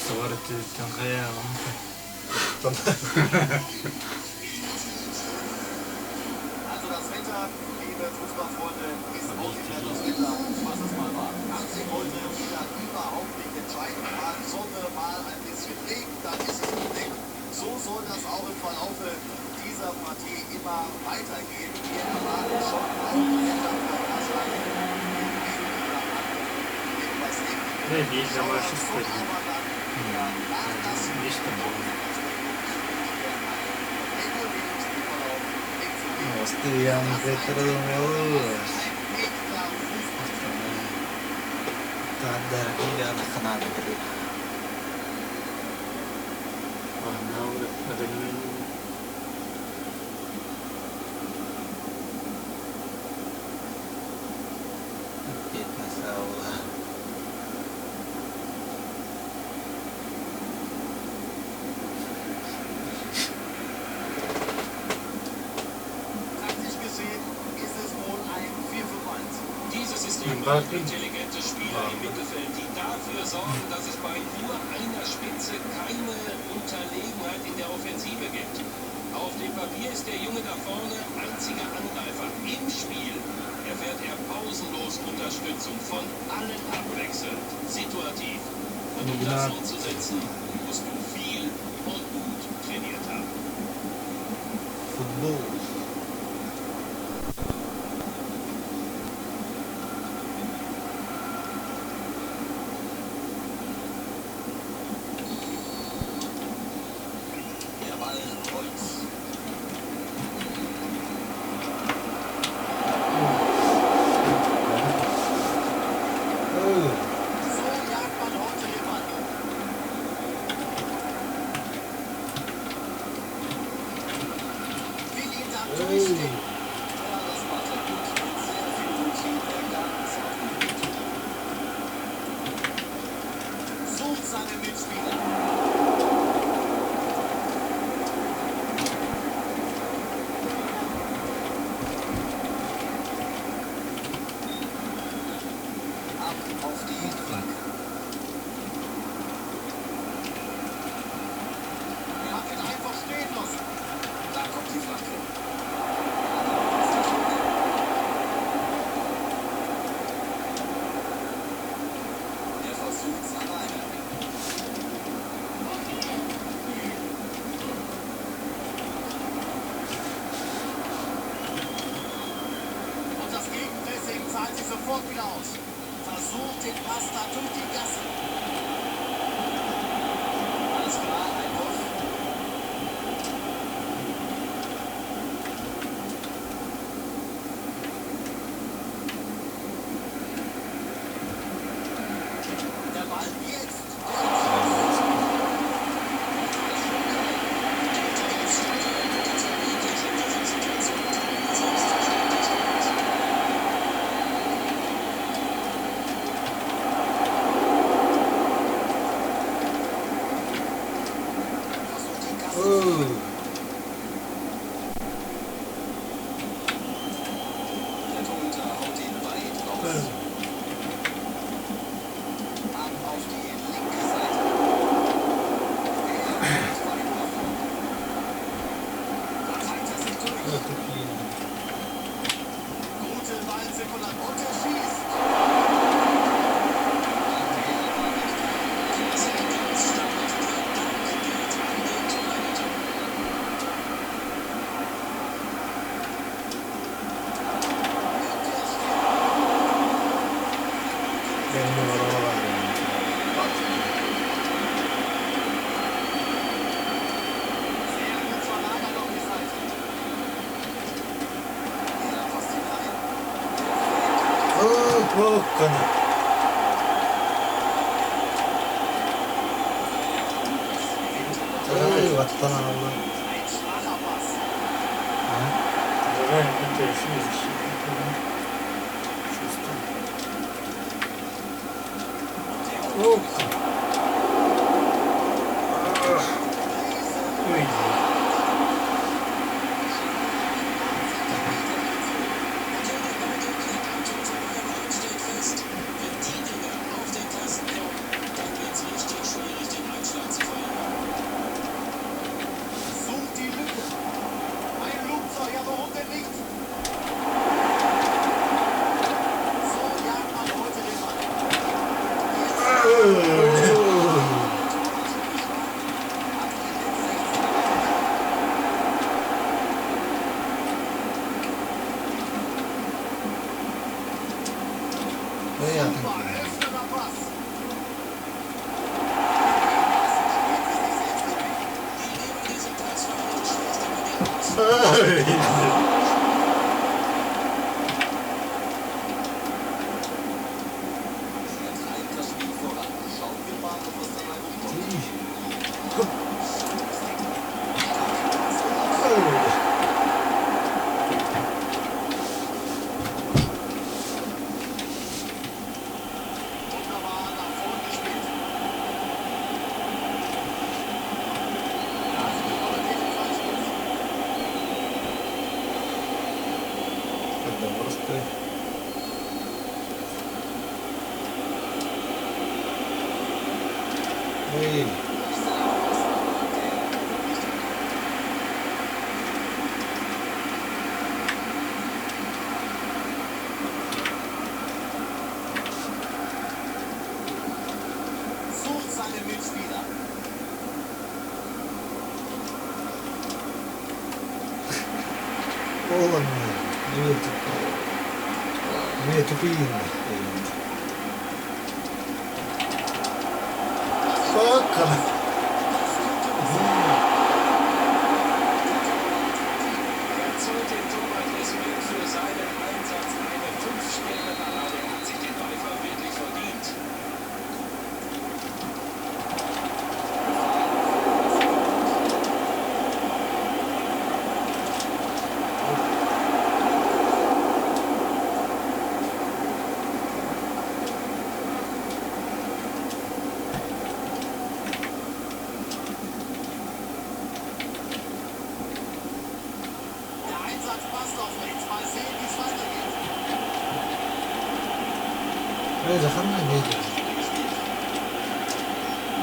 صورت التنخية Also das Wetter, liebe Fußballfreunde, ist auch nicht mehr das Wetter, was es mal war. Kann sich heute wieder überhaupt nicht entscheiden. Mal Sonne, mal ein bisschen Regen, dann ist es nicht. So soll das auch im Verlaufe dieser Partie immer weitergehen. Wir erwarten schon auch Wetter für das Land. Ne, die ist aber Schiffsbrüche. Nicht Estoy yang Petro Meus. Tadar dia anak kenal gitu. أنا أدري Kita salah. Taktisch gesehen ist es wohl ein 4-5-1. Dieses System braucht intelligente Spieler im Mittelfeld, die dafür sorgen, dass es bei nur einer Spitze keine Unterlegenheit in der Offensive gibt. Auf dem Papier ist der Junge da vorne einziger Angreifer. Im Spiel erfährt er pausenlos Unterstützung von allen abwechselnd, situativ. Und um das umzusetzen, musst du viel und gut trainiert haben. Football. Der Ball rollt. Oh. So jagt man heute den Ball. Will ihn dann durchstehen. Ja, das macht er gut. Sehr viel Routine, ganz gut. Sucht seine Mitspieler. Ab auf die Flanke. Er hat ihn einfach stehen lassen. Da kommt die Flanke. Er versucht es alleine. Und das Gegenpressing zahlt sich sofort wieder aus. Versucht den Pass da durch die Gasse. Alles klar, Einwurf. Der Ball jetzt. Versucht die Gasse zu Oh. finden. Der Torhüter haut ihn weit raus. Ab auf die linke Seite. Der kommt weit nach vorne. Da zeigt er sich durch. Gute Ballzirkulation. Und er schießt. Yang orang-orang. Sehr gut verlagert auf die Seite. Er passt ihn rein. Oh, bukan. Oh, watan Allah. Ein schwacher Pass. давай это физически. Oh. Ой, Wenn die Dinger auf den Kasten kommen, dann wird's richtig schwierig, den Er treibt das Spiel voran. Schauen wir mal, ob es dabei rumkommt. Wunderbar nach vorne gespielt. Das ist aber definitiv falsch. Добростой. Эй, Sucht seine Mitspieler. холодно. Две тупины. Пока. Er zollt dem Torwart Respekt für seinen Einsatz. Eine 5-Sterne-Parade. Er hat sich den Beifall wirklich verdient. Der Einsatz passt auf nichts. Mal sehen, wie es weitergeht. Эй, заходи, видишь.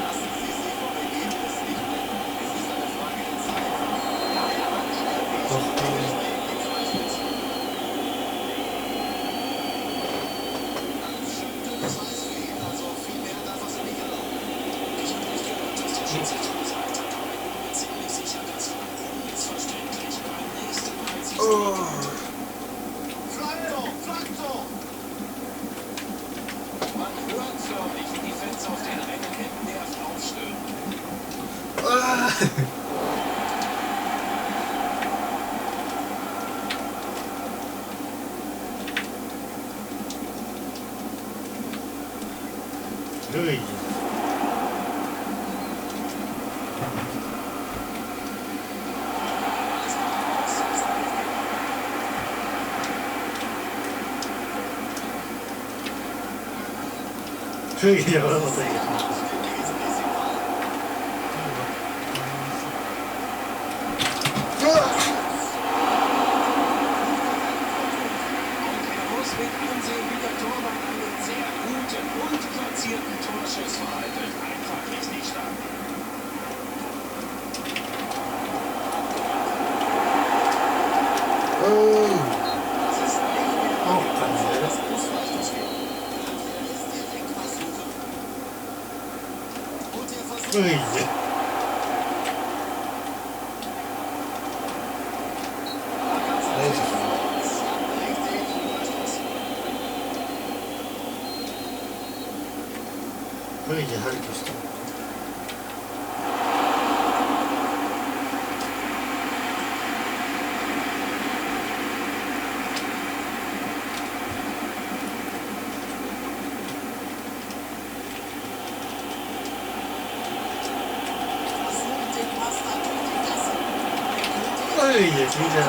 Lassen Sie sich vom Ergebnis nicht blenden. Es ist eine Frage der Zeit. Ja, er hat ihn erwischt. Doch, Die zwei Spitzen. Ein dünnes Eis für ihn, also viel mehr darf er sich nicht erlauben. Ich habe nicht gehört, was der Schiedsrichter gesagt hat, aber ich bin mir ziemlich sicher, das war unmissverständlich. Beim nächsten Mal siehst du Flanko, Flanko! Man hört förmlich, wie die Fans auf den Rängen entnervt aufstöhnen. Ui. Ui, ja, was er gemacht. Und er muss mit ansehen, wie der Torwart einen sehr guten und platzierten Torschuss verhaltet. Einfach richtig stark. Эй, Das ist nicht mehr Auch ganz das selber. Ausweichungsspiel. Er lässt direkt was suchen. Und er versucht. Ui. Richtig. Ui, halt ist da. Versucht den Pass dann durch die Gasse. Ui, jetzt wieder.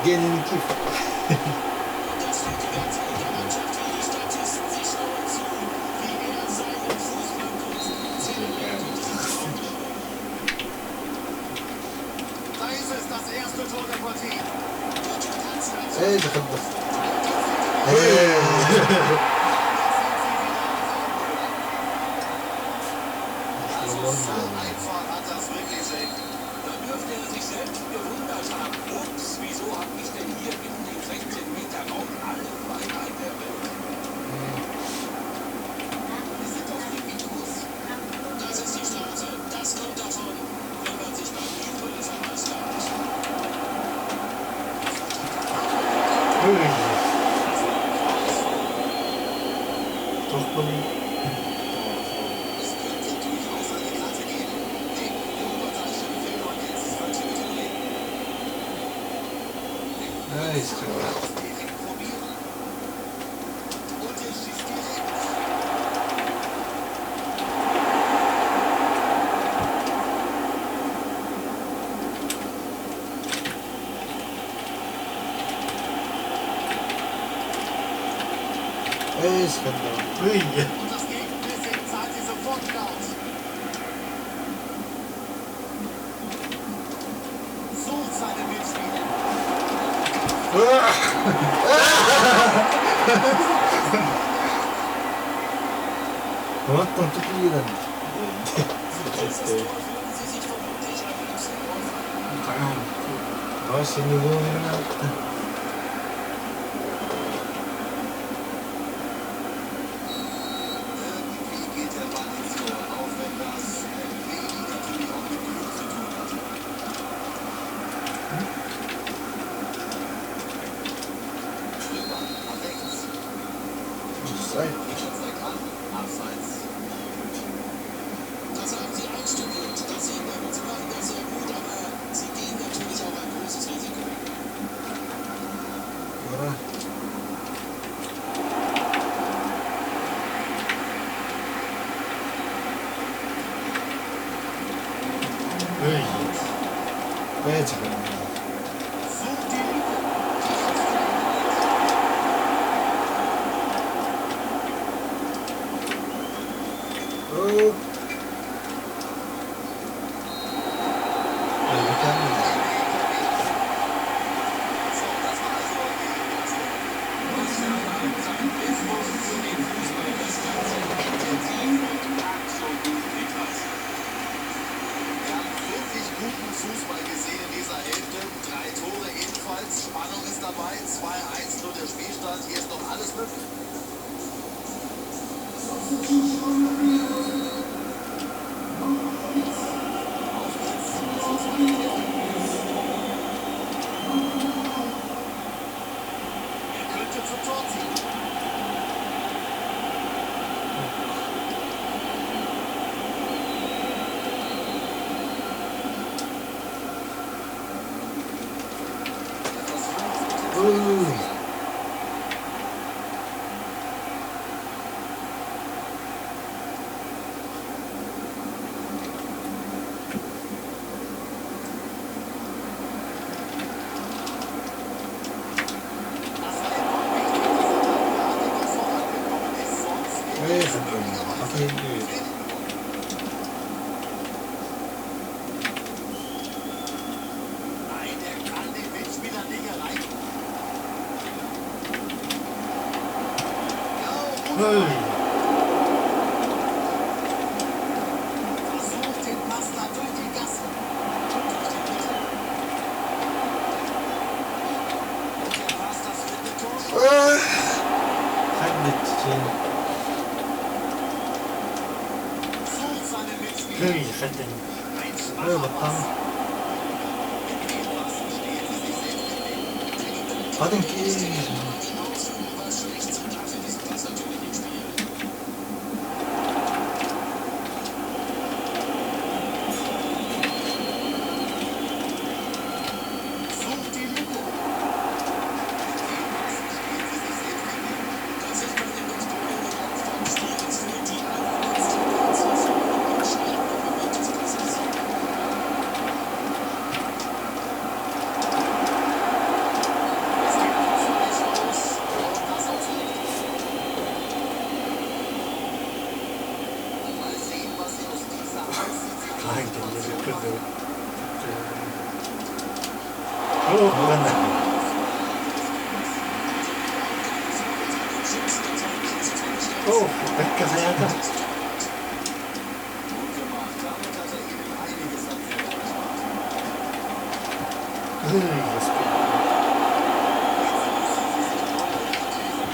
Гений Das steht die ganze Mannschaft für die Statisten sich nur zu, wie er seinen Fußballkunst zelebriert. Da ist es, das erste Tor der Partie. Эй, заходи. Эй. Also so einfach hat das wirklich selten. Dann dürfte er sich selbst gewundert haben. Ups, wieso hab ich denn hier in den 16 Meter Raum alle Freiheit der Welt? Wir sind auf Rückkurs. Das ist die Straße. Das kommt davon, wenn man sich beim Jubel vermasselt. Ui. Doch, Bulli. Es könnte durchaus eine Karte geben. Nee, die Überzahl fehlt doch jetzt. ist klar. Direkt probieren. Und er schießt direkt. Ist klar. Ui, Und das Gegenpressing zahlt sie sofort wieder aus. Sucht seine Mitspieler. What don't you do then? Dieses Tor würden Sie sich vermutlich am liebsten aufhalten. keine Ahnung. Was in die Wohnung? Irgendwie geht der Ball ins Tor, auch wenn das wenig natürlich auch mit Glück zu tun hat. Drüber, nach rechts. Sei. Zeigt an, abseits. Das haben Sie einstudiert. Das sehen wir uns machen das sehr gut, aber Sie gehen natürlich auch ein großes Risiko. Oder? Ui. Weet je wel. Sucht die Lücke. Oh. Ja, kan niet. So, das war also die erste. Musiala, sein Bildwurf für den Fußball, das Ganze intensiv und absolut mitreißend. Wir haben wirklich guten Fußball gesehen in dieser Hälfte. 3 Tore ebenfalls. Spannung ist dabei. 2-1 nur der Spielstand. Hier ist noch alles möglich. Auf geht's. Er könnte zum Tor ziehen. Das war enorm wichtig, dass er da gerade noch vorangekommen ist. Sonst wäre es möglicherweise Okay, ein gut. Fehler geworden. Nein, er kann den Mitspieler nicht erreichen. Ja, Ui. versucht den Pass da durch die Gasse. Durch die Mitte. Und er passt das dritte Tor schon. Kan niet zien. Sucht seine Mitspieler. Ui, gaat in. Ein Oh, schwacher wat Pass. dan? Mit dem Pass stehen sie sich selbst im Weg. Wat een keer. Die Ausführung war schlecht, Sie dafür diesen Pass natürlich nicht spielen. Sucht die Lücke. Mit dem Pass stehen sie sich selbst im Weg. Das ist bei dem exponierenden Aufwärmsstil die allerletzte Präzision im entscheidenden Moment des Passes. Es geht euphorisch los. Und das aufs Recht. Mal sehen, was sie aus dieser Aussichtssache Nein, die Lücke. machen. Oh, Mann. Oh, weggefeiert. Gut gemacht. Damit hat er ihnen einiges an Fehler erspart. Ui, das geht. Jetzt müssen sie sich neu orientieren.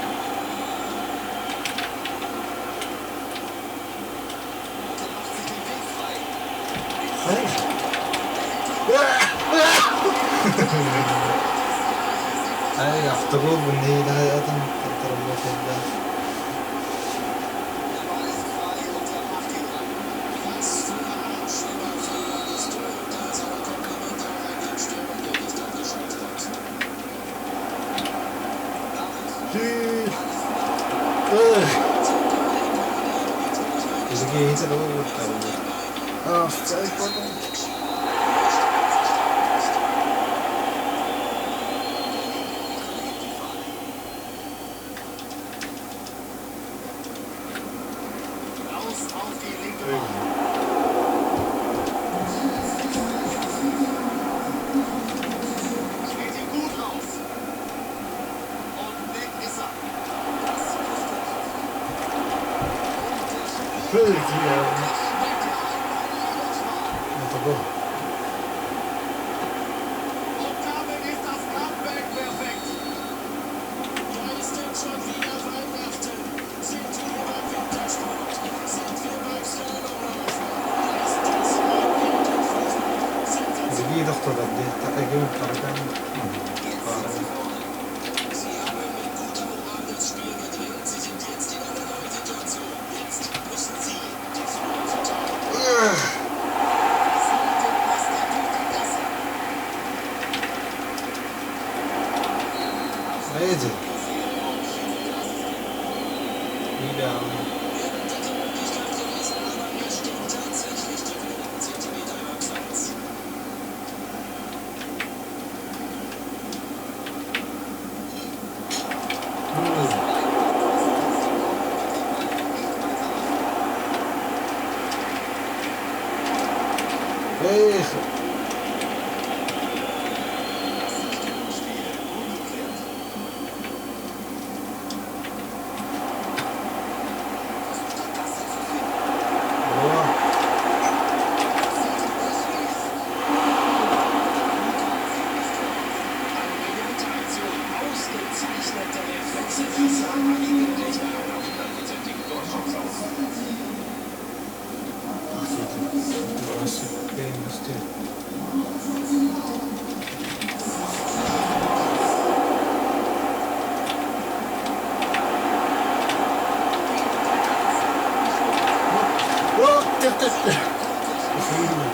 Und er macht sich den Weg frei. Hey. Hij achterover, nee, dat had hem achterover gedaan. Der Ball ist frei und er macht ihn rein. Was für ein schlimmer Fehler ist und da ist aber Kompliment auch an den Stürmer, der nicht abgeschaltet hat. Sige, hinta na mo tayo. Ah, sorry po. Raus auf die linke Ui. Bahn. Spielt ihn gut raus. Und weg ist er. Ui, die, Ito po. Und damit ist das Comeback perfekt. Ja, ist denn schon wieder Weihnachten? Sind wir beim Wintersport? Sind wir beim Slalomlaufen? Ist das mal Winterfußball? Sind wir Sige, doktor. Takagin. Takagin. Sie haben mit guter Moral das Spiel gedreht. Sie sind jetzt in einer neuen Situation. Jetzt müssen Sie die Führung verteidigen. Amazing. Wieder. Während die Möglichkeit gewesen, aber er steht tatsächlich die wenigen Zentimeter im Abseits. Hey. Brillante Aktion, ausgezeichnete Reflexe, das sah eigentlich nach einer 100%igen Torchance aus.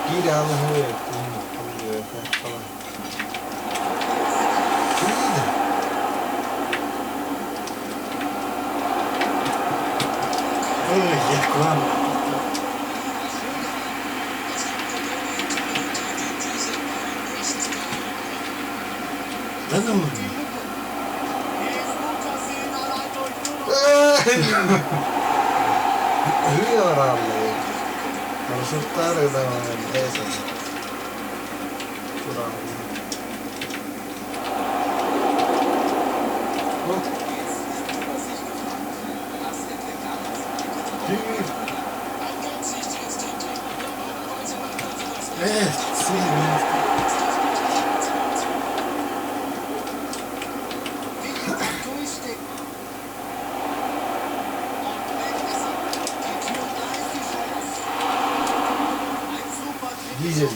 Gide alle hoor. ja, kwam. Dan doen we. Heel raar. Maar zo tarig dan deze. Goed. Zie je. Diesel.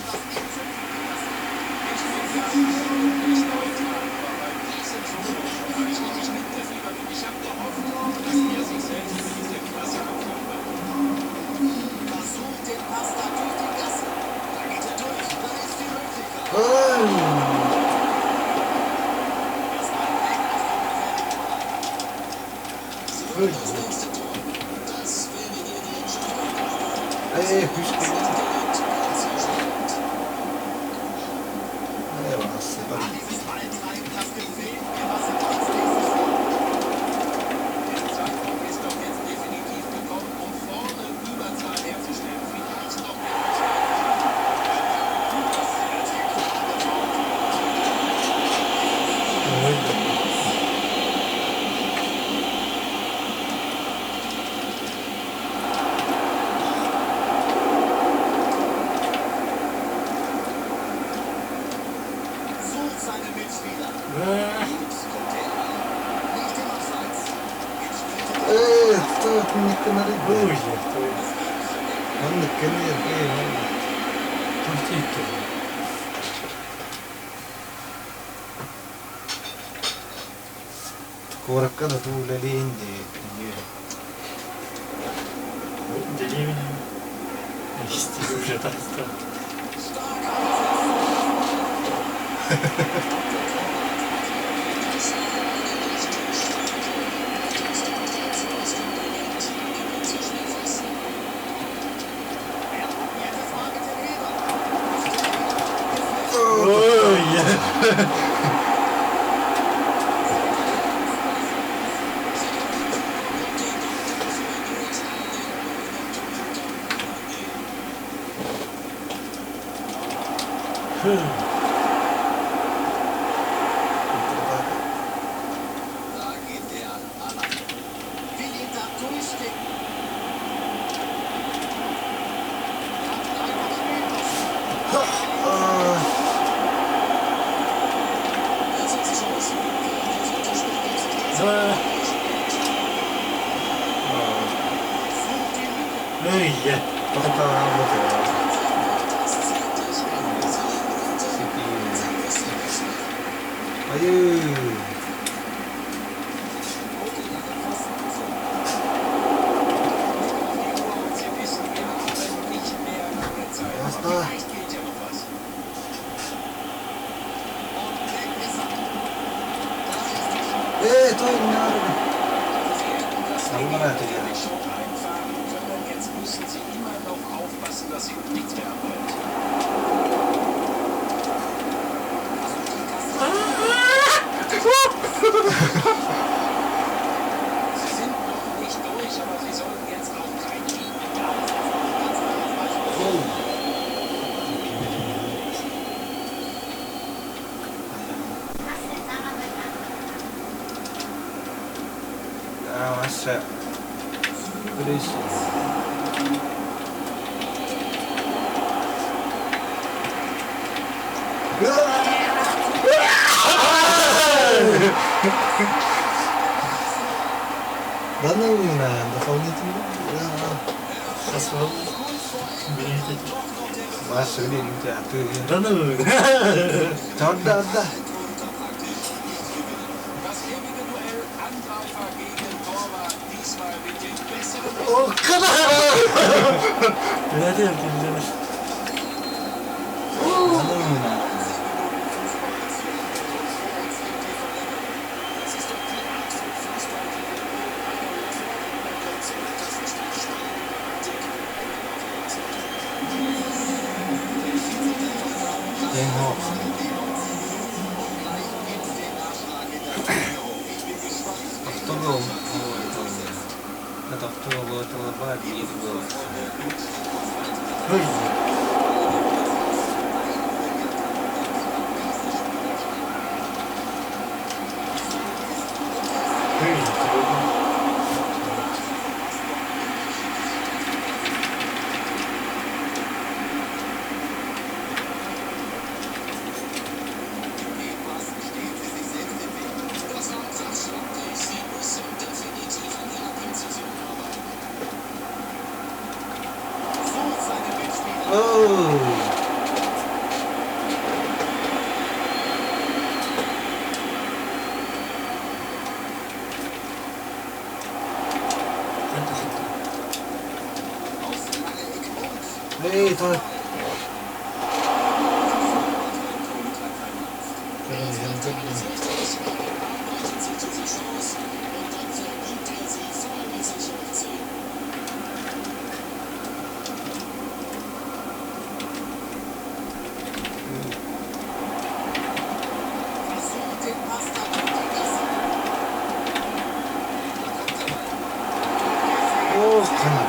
Hey, Hüschke. Ja, was? Dieses Balltreiben, das gefällt mir, was er als nächstes vorhat. Der Zeitpunkt ist doch jetzt definitiv gekommen, um vorne Überzahl herzustellen. Vielleicht noch Sucht seine Mitspieler. Jetzt kommt er. Nicht im Abseits. Jetzt spielt er Sto nikke naar die boel. Man ken je het. Korka da tu lelinde. Деление. Стиль уже так стал. Da geht der allein. Will ihn da durchstecken. Öj! Pakata mot det. Aju! Basta! Ta in här! Samma rätt igen. Jetzt müssen sie immer noch aufpassen, dass sie nichts mehr abholen. Sie sind noch nicht durch, aber sie sollten jetzt auch kein Ja, massa. Precis. Dann das war nicht Das war benötigt. was soll ich nicht tun? Dann Da. Das ewige Duell Angreifer gegen Torwart, diesmal mit dem besseren. O kadar! Nerede yaptın canım? Das ist doch die Art von Fußball, die wir Den hoch. Aftergång ett aftergång och bara bilgång. Öj! Oh! Nej, ta det. Åh, fan.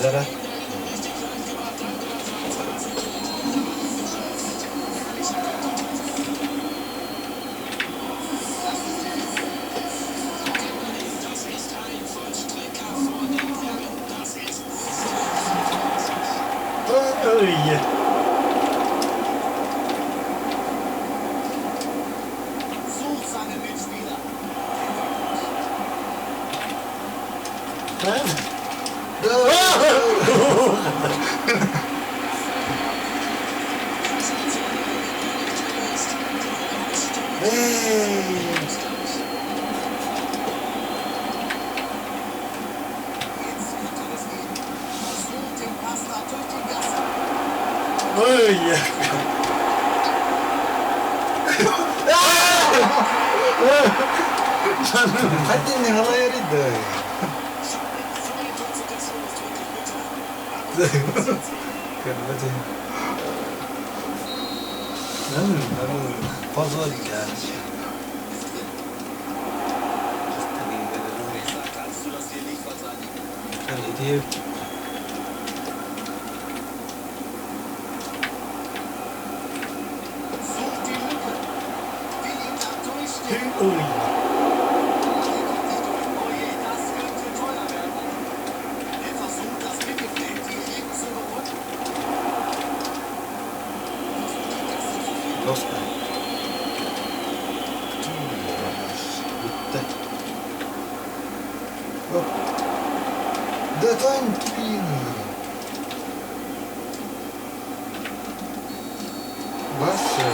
Zara. Öj! Sucht seine Mitspieler. Jetzt könnte das gehen. Versucht den Pass da durch die Gasse. Öj! Hadi ne halaya ridde. Volle Konzentration auf Drücke. Görmedi. Nein, Fazla yani. Besser kannst du das hier nicht verteidigen. Hediye Such die Lücke. Will ihn da durchstehen. oh ja. Oh je, das könnte teuer werden. Der Versuch, das Mittelfeld direkt zu überbrücken. Los be. Bitti. Hop. Detayın tipini. Başla.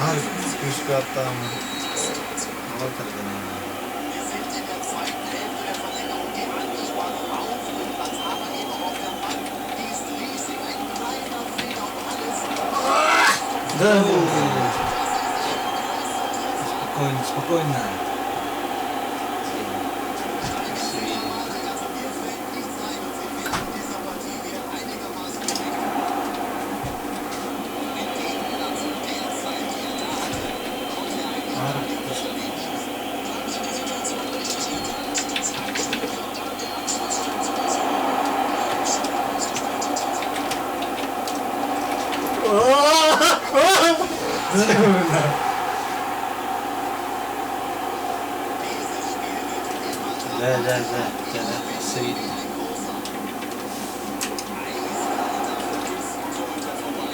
Abi üst kattan mı? Hava kattan. Wir sind in der zweiten Hälfte der Verlängerung. Die Anspannung auf dem Platz, aber eben auch auf der Bank. Die ist riesig. Ein kleiner Fehler und alles. Spokojnie, spokojnie. Also mir fällt nichts ein und sie werden dieser Partie hier einigermaßen gerecht. Mit dem Platz und der Zeit, die er da hatte, konnte er eigentlich gar nicht dagegen schießen. Dieses Spiel wird immer لا لا لا لا سيد ein großer. Eiskalter Fuß am Torhüter vorbei.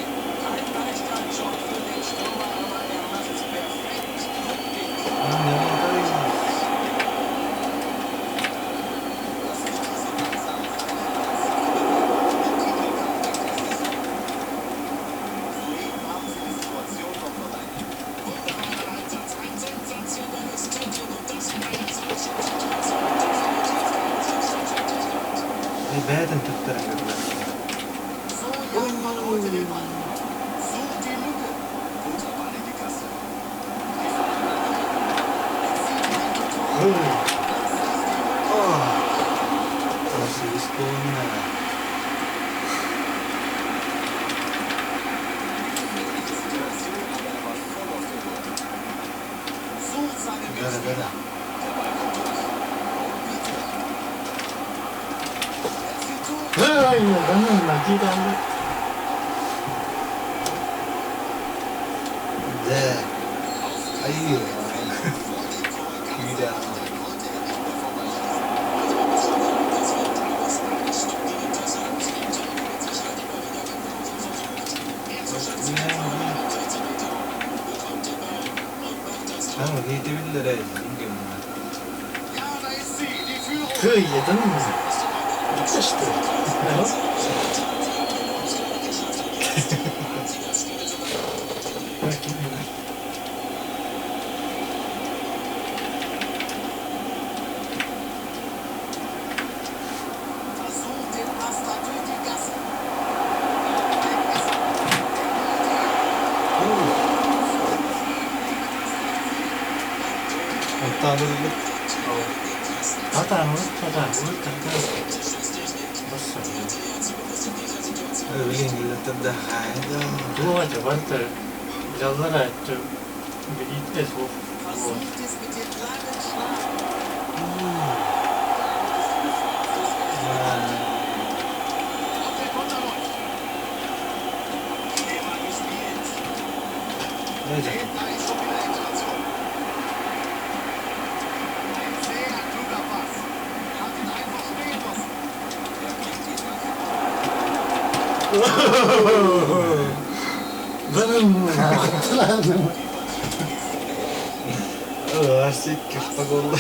Ein leichter Job für den Stürmer, aber er macht's perfekt. Guck den Das ist diese langsame im Titelkampf der Saison. Soeben haben sie die Situation noch verleiht. wunderbarer Einsatz, ein sensationelles Tackling und das in einer solchen Situation Bir beğendin tutturan gördüler. So jagt man heute den Ball. Sucht die Lücke. Guter Ball in die Kasse. Die Veranlagung. Erzielt ein Tor. Das ist die Lücke. Nasıl istiyorsun? Die Situation, aber er war voll auf der Höhe. Sucht seinen Böyle Mitspieler. böyle. Der Ball kommt durch. Und bitte. Erzielt Tor. Ay, adamın nakil aldı. De. Hayır. Vor dem Tor ganz Wieder. nah dran konnte er nicht mehr vorbeischießen. Ama gidebilirler evet. Ja, da ist sie, die Führung. Kı yedin mi? İşte. Ja. Versucht den Pass da durch die Gasse. Hatalılık. Hata mı? Hata. Nasıl? Öyle İngilizce de hayda. Bu acaba da yazılar açtı. Bir ilk de bu. Versucht es mit dem langen Schlag. Auf den Konterläufer. Clever gespielt. Neyse. Da ist schon wieder Endstation. Ein sehr kluger Pass. Er hat ihn einfach stehen lassen. Er kriegt diesmal Benim hatırladım. Siktir. Bak oldu.